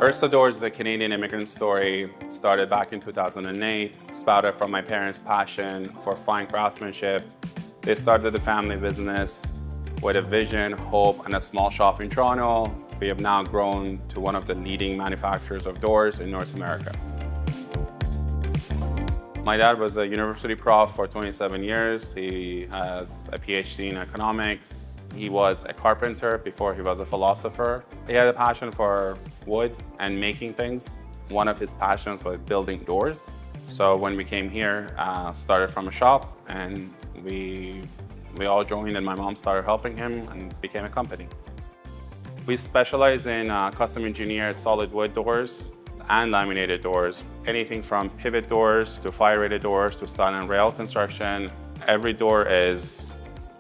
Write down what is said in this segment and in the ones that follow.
Arista Doors is a Canadian immigrant story. Started back in 2008, sprouted from my parents' passion for fine craftsmanship. They started the family business with a vision, hope, and a small shop in Toronto. We have now grown to one of the leading manufacturers of doors in North America. My dad was a university prof for 27 years. He has a PhD in economics. He was a carpenter before he was a philosopher. He had a passion for wood and making things. One of his passions was building doors. So when we came here, started from a shop, and we all joined, and my mom started helping him and became a company. We specialize in custom engineered solid wood doors and laminated doors. Anything from pivot doors to fire-rated doors to steel and rail construction. Every door is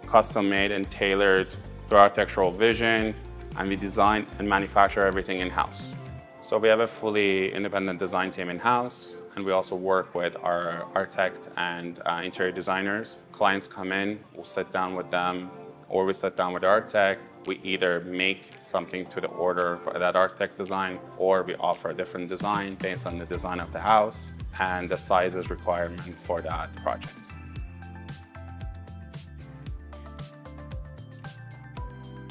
custom made and tailored to architectural vision, and we design and manufacture everything in-house. So we have a fully independent design team in-house, and we also work with our architect and interior designers. Clients come in, we'll sit down with them, or we sit down with the architect. We either make something to the order for that architect design, or we offer a different design based on the design of the house and the sizes requirement for that project.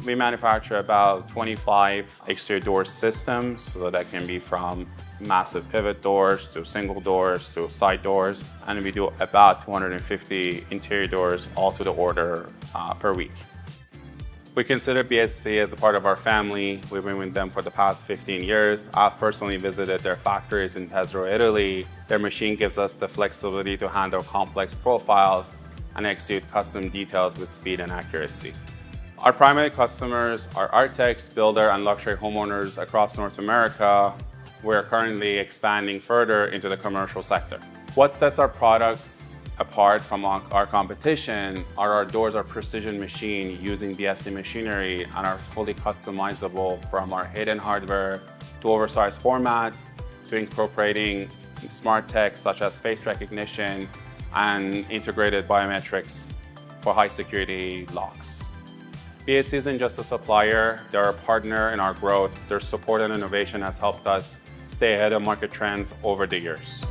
We manufacture about 25 exterior door systems, so that can be from massive pivot doors to single doors to side doors, and we do about 250 interior doors all to the order per week. We consider Biesse as a part of our family. We've been with them for the past 15 years. I've personally visited their factories in Pesaro, Italy. Their machine gives us the flexibility to handle complex profiles and execute custom details with speed and accuracy. Our primary customers are architects, builder, and luxury homeowners across North America. We're currently expanding further into the commercial sector. What sets our products apart from our competition are our doors are precision machined using Biesse machinery and are fully customizable, from our hidden hardware to oversized formats to incorporating smart tech such as face recognition and integrated biometrics for high security locks. Biesse isn't just a supplier, they're a partner in our growth. Their support and innovation has helped us stay ahead of market trends over the years.